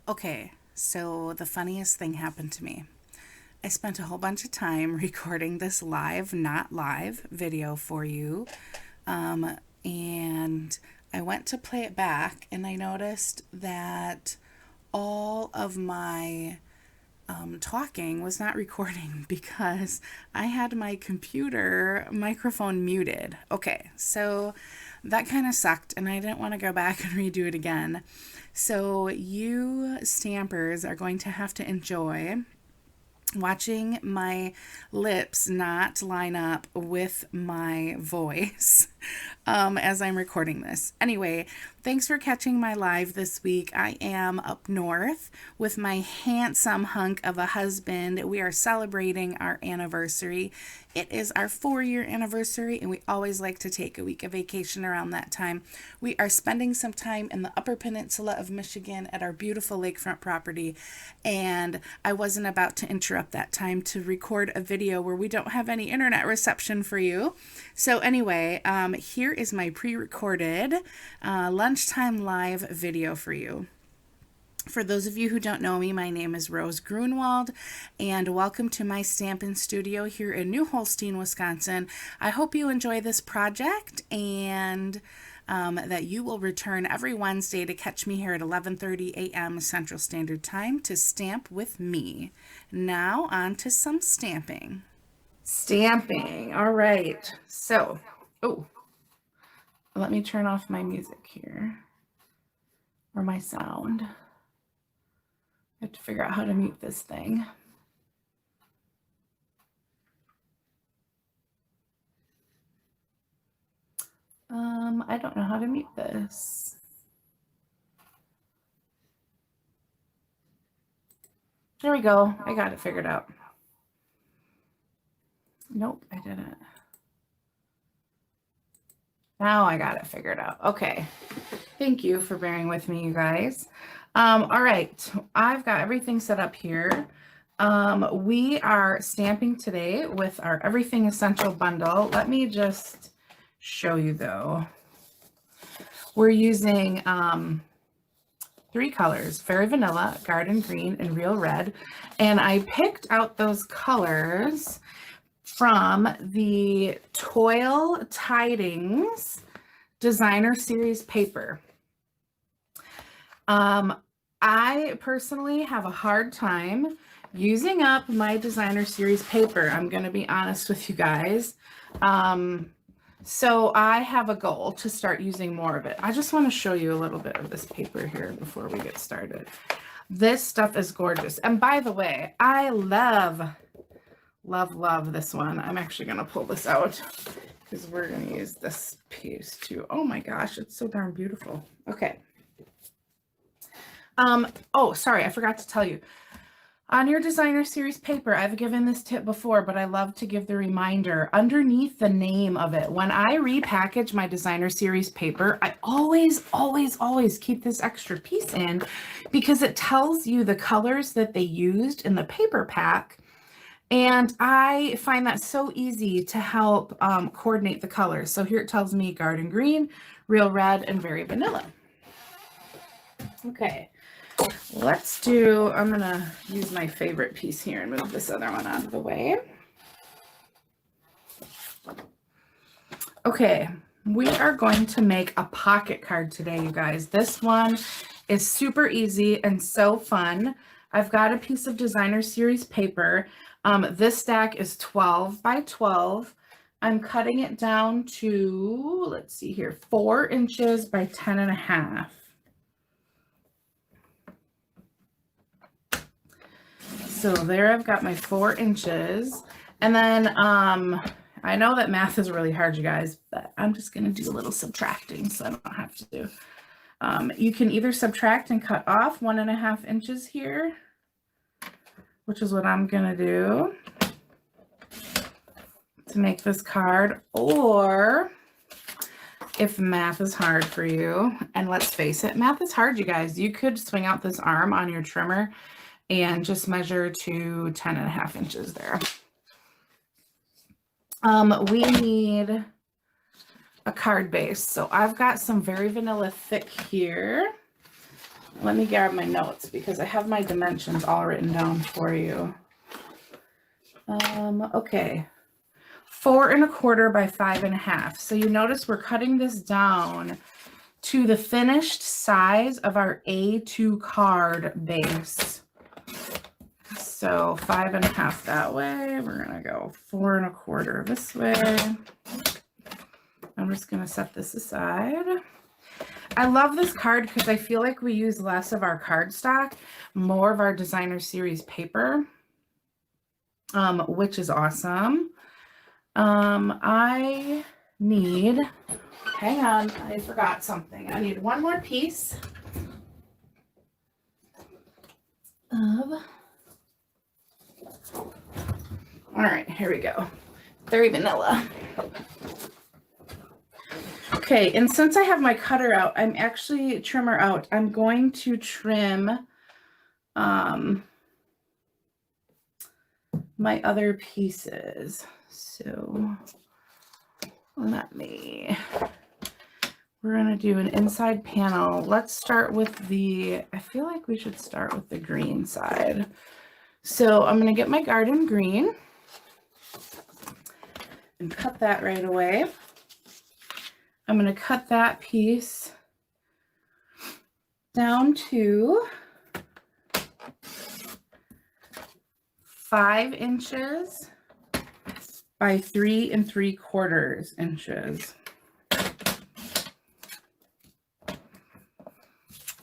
Okay, so the funniest thing happened to me. I spent a whole bunch of time recording this live, not live video for you. And I went to play it back and I noticed that all of my talking was not recording because I had my computer microphone muted. Okay, so that kind of sucked, and I didn't want to go back and redo it again. So, you stampers are going to have to enjoy watching my lips not line up with my voice as I'm recording this. Anyway, thanks for catching my live this week. I am up north with my handsome hunk of a husband. We are celebrating our anniversary. It is our 4-year anniversary, and we always like to take a week of vacation around that time. We are spending some time in the Upper Peninsula of Michigan at our beautiful lakefront property, and I wasn't about to interrupt that time to record a video where we don't have any internet reception for you. So anyway, here is my pre-recorded lunchtime live video for you. For those of you who don't know me, my name is Rose Grunwald, and welcome to my Stampin' Studio here in New Holstein, Wisconsin. I hope you enjoy this project and that you will return every Wednesday to catch me here at 11:30 a.m. Central Standard Time to stamp with me. Now on to some stamping. Stamping. All right. So, let me turn off my music here, or my sound. I have to figure out how to mute this thing. I don't know how to mute this. There we go. I got it figured out. Nope, I didn't. Now I got it figured out. Okay. Thank you for bearing with me, you guys. All right. I've got everything set up here. We are stamping today with our Everything Essential bundle. Let me just show you, though. We're using 3 colors: Fairy Vanilla, Garden Green, and Real Red. And I picked out those colors from the Toil Tidings Designer Series paper. I personally have a hard time using up my Designer Series paper. I'm going to be honest with you guys. So I have a goal to start using more of it. I just want to show you a little bit of this paper here before we get started. This stuff is gorgeous. And by the way, I love this one. I'm actually going to pull this out because we're going to use this piece too. Oh my gosh, it's so darn beautiful. Okay. Oh, sorry, I forgot to tell you. On your Designer Series paper, I've given this tip before, but I love to give the reminder underneath the name of it. When I repackage my Designer Series paper, I always keep this extra piece in because it tells you the colors that they used in the paper pack. And I find that so easy to help coordinate the colors. So here it tells me Garden Green, Real Red, and Very Vanilla. Okay. I'm going to use my favorite piece here and move this other one out of the way. Okay, we are going to make a pocket card today, you guys. This one is super easy and so fun. I've got a piece of Designer Series paper. This stack is 12 by 12. I'm cutting it down to, let's see here, 4 inches by 10.5. So there I've got my 4 inches. And then I know that math is really hard, you guys, but I'm just going to do a little subtracting so I don't have to do. You can either subtract and cut off 1.5 inches here, which is what I'm going to do to make this card. Or if math is hard for you, and let's face it, math is hard, you guys. You could swing out this arm on your trimmer and just measure to 10.5 inches there. We need a card base. So I've got some Very Vanilla Thick here. Let me grab my notes because I have my dimensions all written down for you. Okay. 4 1/4 by 5 1/2. So you notice we're cutting this down to the finished size of our A2 card base. So 5 1/2 that way. We're gonna go 4 1/4 this way. I'm just gonna set this aside. I love this card because I feel like we use less of our cardstock, more of our designer series paper, which is awesome. I need, hang on, I forgot something. I need one more piece of, all right, here we go. Very vanilla. Okay, and since I have my cutter out, trimmer out, I'm going to trim my other pieces. So we're gonna do an inside panel. Let's start with I feel like we should start with the green side. So I'm gonna get my garden green and cut that right away. I'm going to cut that piece down to 5 inches by 3 3/4 inches.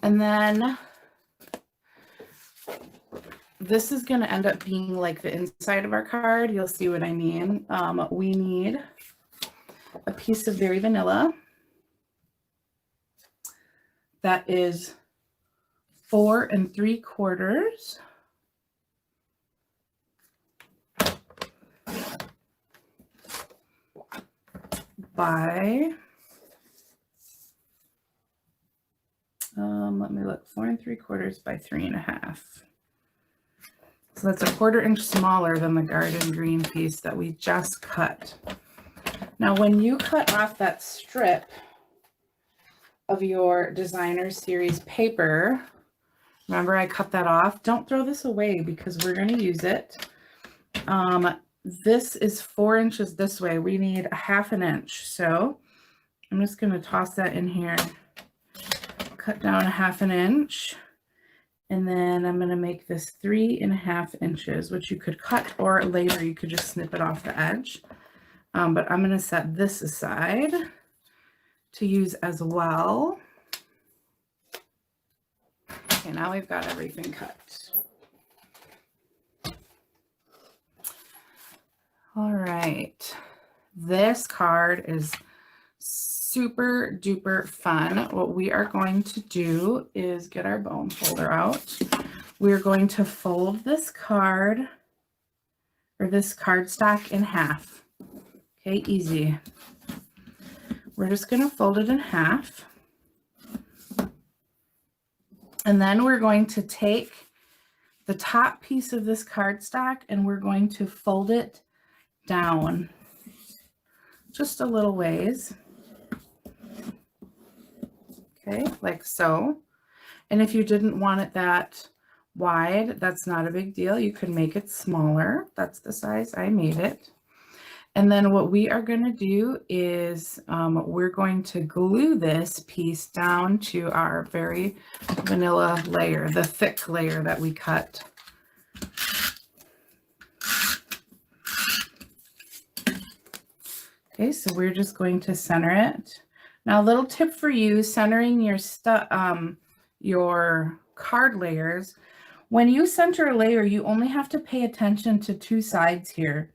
And then this is going to end up being like the inside of our card. You'll see what I mean. We need a piece of Very Vanilla that is 4 3/4 by let me look, 4 3/4 by 3 1/2. So that's 1/4 inch smaller than the garden green piece that we just cut. Now, when you cut off that strip of your designer series paper, remember I cut that off. Don't throw this away because we're going to use it. This is 4 inches this way. We need 1/2 inch. So I'm just going to toss that in here, cut down 1/2 inch, and then I'm going to make this 3 1/2 inches, which you could cut, or later you could just snip it off the edge. But I'm going to set this aside to use as well. Okay, now we've got everything cut. All right. This card is super duper fun. What we are going to do is get our bone folder out. We're going to fold this card, or this cardstock, in half. Okay, easy. We're just going to fold it in half. And then we're going to take the top piece of this cardstock and we're going to fold it down just a little ways. Okay, like so. And if you didn't want it that wide, that's not a big deal. You could make it smaller. That's the size I made it. And then what we are going to do is we're going to glue this piece down to our Very Vanilla layer, the thick layer that we cut. Okay, so we're just going to center it. Now, a little tip for you, centering your card layers. When you center a layer, you only have to pay attention to 2 sides here,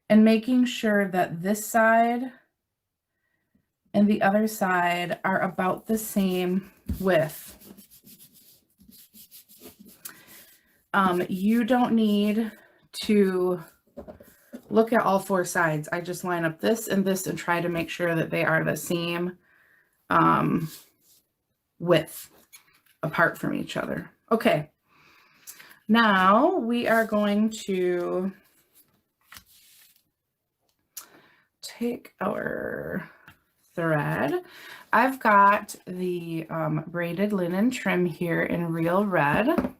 and making sure that this side and the other side are about the same width. You don't need to look at all 4 sides. I just line up this and this and try to make sure that they are the same width apart from each other. Okay, now we are going to take our thread. I've got the braided linen trim here in Real Red.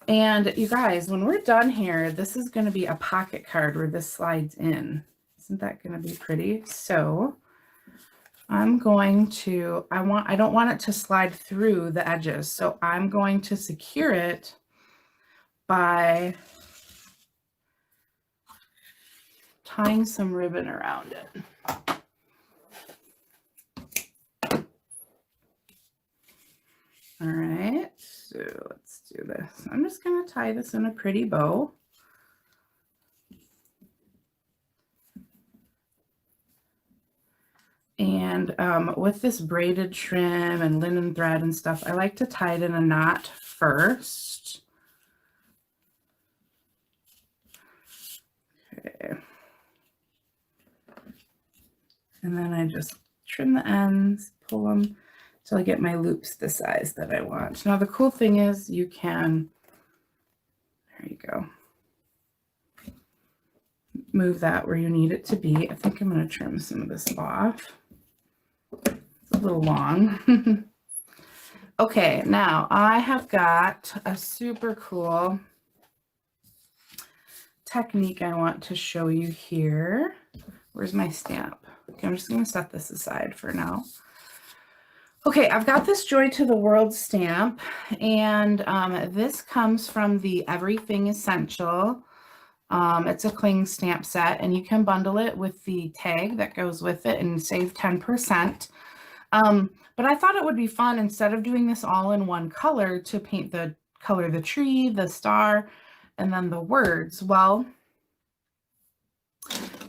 And you guys, when we're done here, this is going to be a pocket card where this slides in. Isn't that going to be pretty? So I'm going to, I don't want it to slide through the edges. So I'm going to secure it by tying some ribbon around it. All right, so let's do this. I'm just going to tie this in a pretty bow. And with this braided trim and linen thread and stuff, I like to tie it in a knot first. Okay. And then I just trim the ends, pull them till I get my loops the size that I want. Now the cool thing is you can, there you go, move that where you need it to be. I think I'm going to trim some of this off. It's a little long. Okay, now I have got a super cool technique I want to show you here. Where's my stamp? Okay, I'm just going to set this aside for now. Okay, I've got this Joy to the World stamp, and this comes from the Everything Essential. It's a cling stamp set, and you can bundle it with the tag that goes with it and save 10%. But I thought it would be fun, instead of doing this all in one color, to paint the color, the tree, the star, and then the words. Well,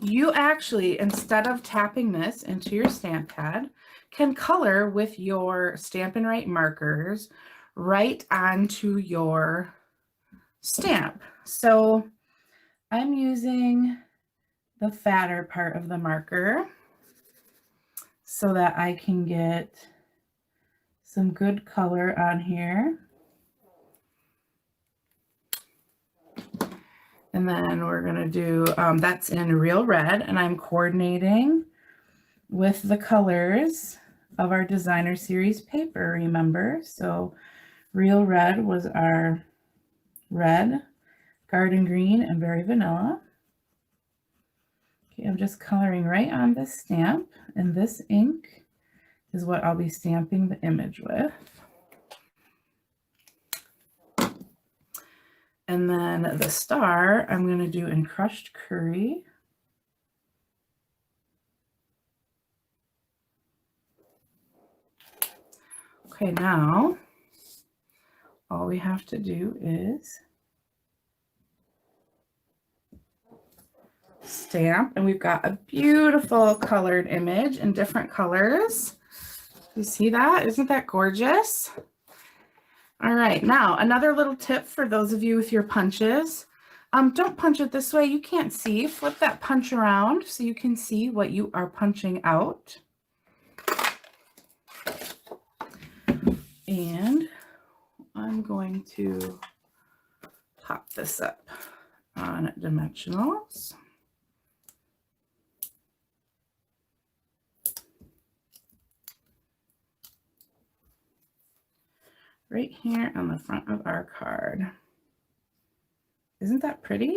you actually, instead of tapping this into your stamp pad, can color with your Stampin' Write markers right onto your stamp. So I'm using the fatter part of the marker so that I can get some good color on here. And then we're going to do, that's in Real Red, and I'm coordinating with the colors of our designer series paper, remember? So Real Red was our red, garden green, and berry vanilla. Okay, I'm just coloring right on this stamp, and this ink is what I'll be stamping the image with. And then the star I'm going to do in crushed curry. Okay, now all we have to do is stamp, and we've got a beautiful colored image in different colors. You see that? Isn't that gorgeous? All right, now another little tip for those of you with your punches. Don't punch it this way. You can't see. Flip that punch around so you can see what you are punching out. And I'm going to pop this up on dimensionals. Right here on the front of our card. Isn't that pretty?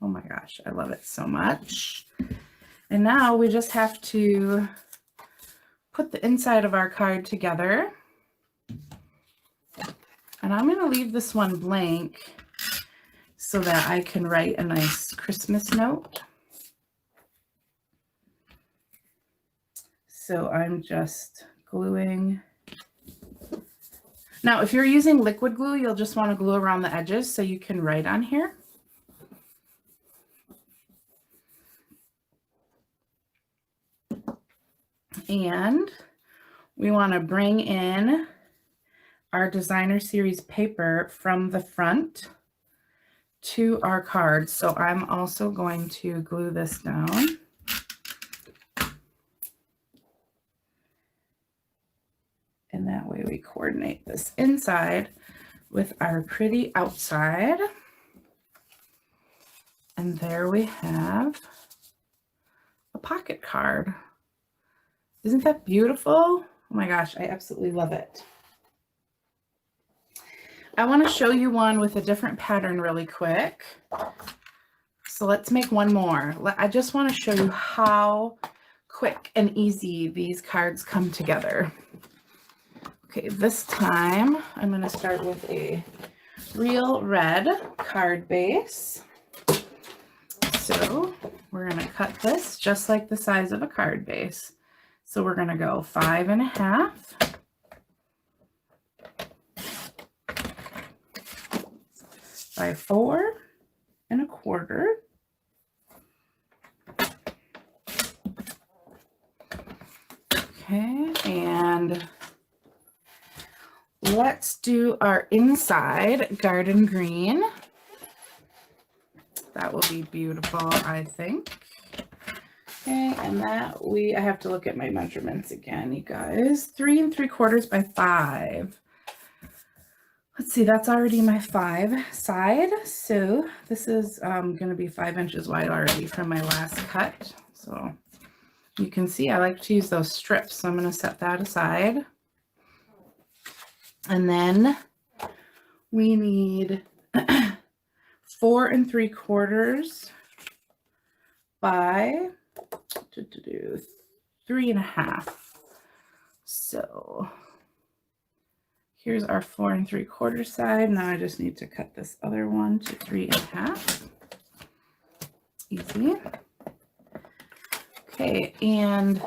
Oh my gosh, I love it so much. And now we just have to put the inside of our card together. And I'm going to leave this one blank so that I can write a nice Christmas note. So I'm just gluing. Now, if you're using liquid glue, you'll just want to glue around the edges so you can write on here. And we want to bring in our designer series paper from the front to our card. So I'm also going to glue this down. And that way we coordinate this inside with our pretty outside. And there we have a pocket card. Isn't that beautiful? Oh my gosh, I absolutely love it. I want to show you one with a different pattern really quick. So let's make one more. I just want to show you how quick and easy these cards come together. Okay, this time I'm going to start with a real red card base. So we're going to cut this just like the size of a card base. So we're going to go 5 1/2 by 4 1/4. Okay, and let's do our inside garden green. That will be beautiful, I think. Okay, and that I have to look at my measurements again, you guys. 3 3/4 by 5. Let's see, that's already my 5 side. So this is going to be 5 inches wide already from my last cut. So you can see I like to use those strips. So I'm going to set that aside. And then we need 4 3/4 by 3 1/2. So here's our 4 3/4 side. Now I just need to cut this other one to 3 1/2. Easy. Okay, and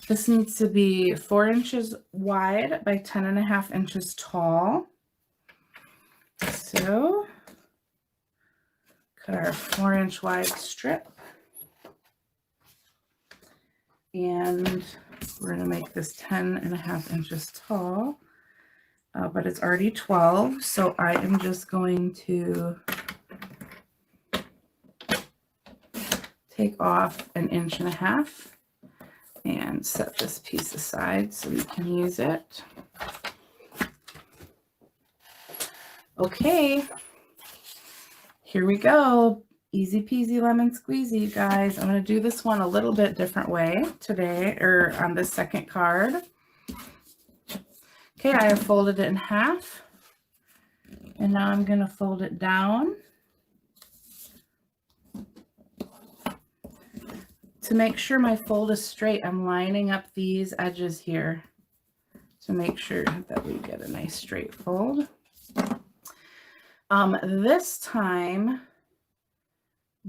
this needs to be 4 inches wide by 10 1/2 inches tall. So cut our 4-inch wide strip. And we're going to make this 10 1/2 inches tall. But it's already 12, so I am just going to take off 1 1/2 inches and set this piece aside so we can use it. Okay, here we go. Easy peasy lemon squeezy, you guys. I'm going to do this one a little bit different way today, or on this second card. Okay, I have folded it in half, and now I'm going to fold it down. To make sure my fold is straight, I'm lining up these edges here to make sure that we get a nice straight fold. This time,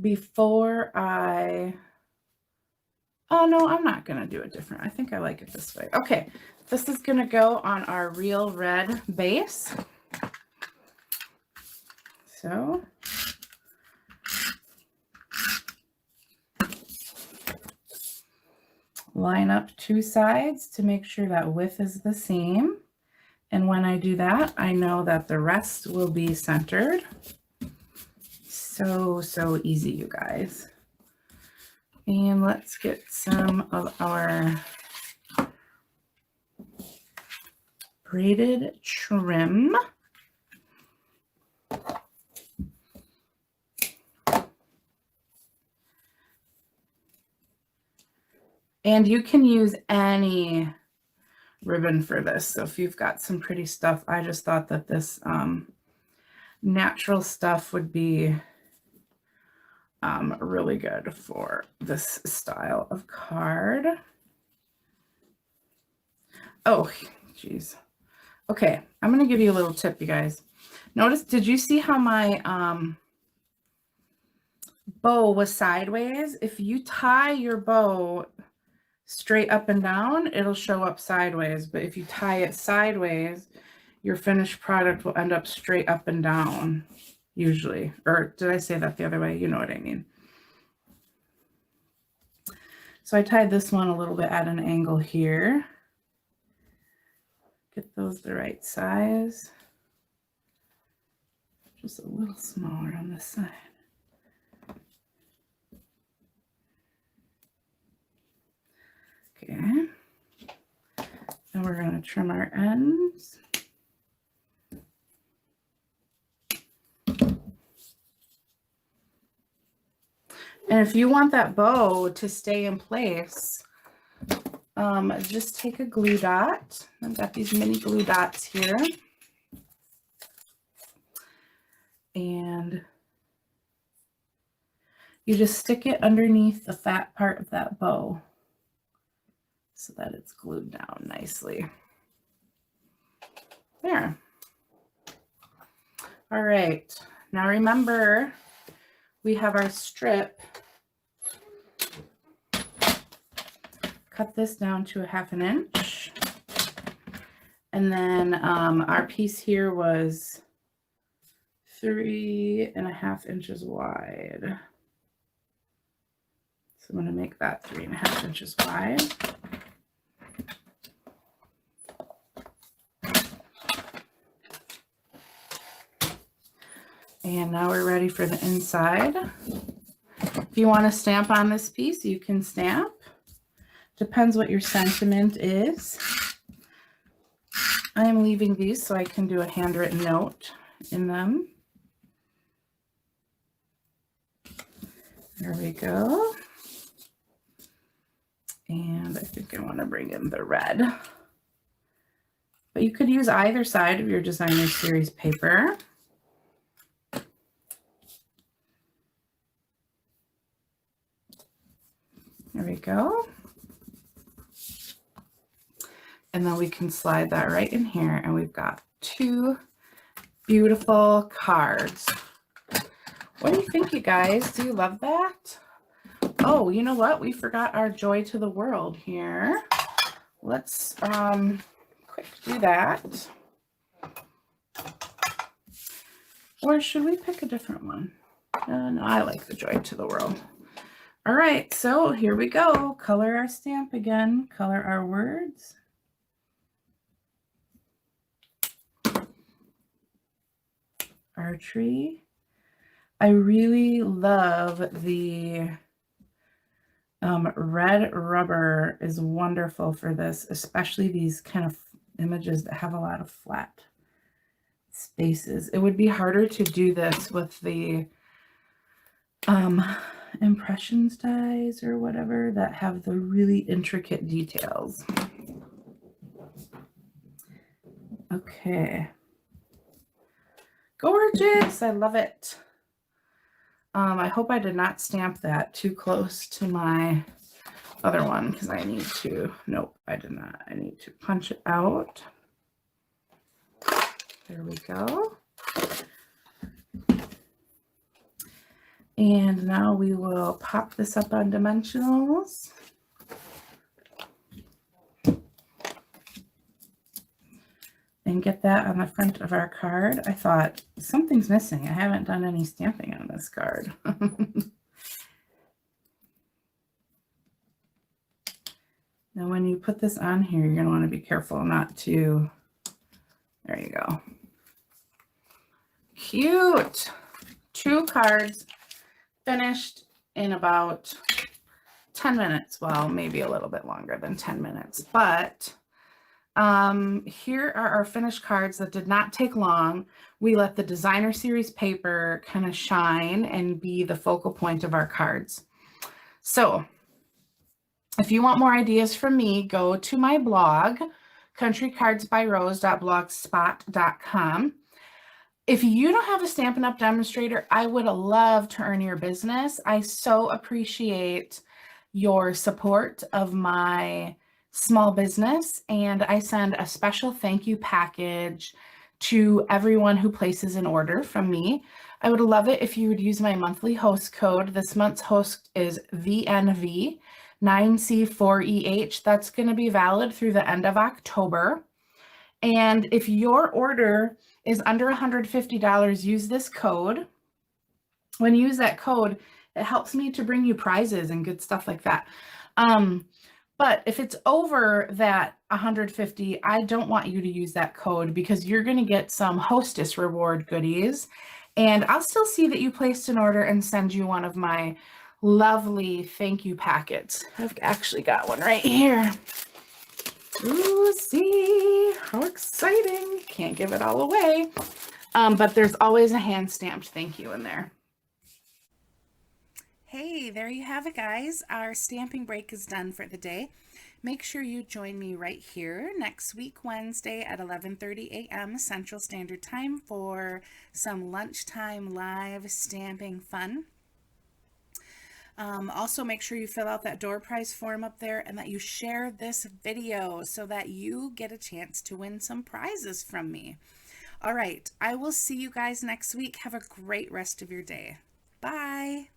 before oh no, I'm not going to do it different. I think I like it this way. Okay, this is going to go on our real red base. So line up 2 sides to make sure that width is the same. And when I do that, I know that the rest will be centered. So easy, you guys. And let's get some of our braided trim. And you can use any ribbon for this. So if you've got some pretty stuff, I just thought that this natural stuff would be really good for this style of card. Oh, geez. Okay, I'm going to give you a little tip, you guys. Notice, did you see how my bow was sideways? If you tie your bow straight up and down, it'll show up sideways. But if you tie it sideways, your finished product will end up straight up and down, usually. Or did I say that the other way? You know what I mean. So I tied this one a little bit at an angle here. Get those the right size. Just a little smaller on this side. Okay. And we're going to trim our ends. And if you want that bow to stay in place, just take a glue dot. I've got these mini glue dots here. And you just stick it underneath the fat part of that bow so that it's glued down nicely. There. All right. Now remember, we have our strip. Cut this down to 1/2 inch. And then our piece here was 3.5 inches wide. So I'm going to make that 3.5 inches wide. And now we're ready for the inside. If you want to stamp on this piece, you can stamp. Depends what your sentiment is. I am leaving these so I can do a handwritten note in them. There we go. And I think I want to bring in the red. But you could use either side of your designer series paper. There we go. And then we can slide that right in here, and we've got 2 beautiful cards. What do you think, you guys? Do you love that? Oh, you know what? We forgot our joy to the world here. Let's quick do that. Or should we pick a different one? No, I like the joy to the world. All right, so here we go. Color our stamp again. Color our words. Archery. I really love the red rubber is wonderful for this, especially these kind of images that have a lot of flat spaces. It would be harder to do this with the impressions dies or whatever that have the really intricate details. Okay. Gorgeous. I love it. I hope I did not stamp that too close to my other one because I need to, nope, I did not. I need to punch it out. There we go. And now we will pop this up on dimensionals. And get that on the front of our card. I thought something's missing. I haven't done any stamping on this card. Now when you put this on here, you're going to want to be careful not to, there you go. Cute. 2 cards finished in about 10 minutes. Well, maybe a little bit longer than 10 minutes, but here are our finished cards that did not take long. We let the designer series paper kind of shine and be the focal point of our cards. So if you want more ideas from me, go to my blog, countrycardsbyrose.blogspot.com. If you don't have a Stampin' Up! Demonstrator, I would love to earn your business. I so appreciate your support of my small business, and I send a special thank you package to everyone who places an order from me. I would love it if you would use my monthly host code. This month's host is VNV9C4EH. That's going to be valid through the end of October. And if your order is under $150, use this code. When you use that code, it helps me to bring you prizes and good stuff like that. But if it's over that 150, I don't want you to use that code because you're going to get some hostess reward goodies. And I'll still see that you placed an order and send you one of my lovely thank you packets. I've actually got one right here. Ooh, see, how exciting. Can't give it all away. But there's always a hand stamped thank you in there. Hey, there you have it, guys. Our stamping break is done for the day. Make sure you join me right here next week, Wednesday at 11:30 a.m. Central Standard Time for some lunchtime live stamping fun. Also, make sure you fill out that door prize form up there and that you share this video so that you get a chance to win some prizes from me. All right, I will see you guys next week. Have a great rest of your day. Bye.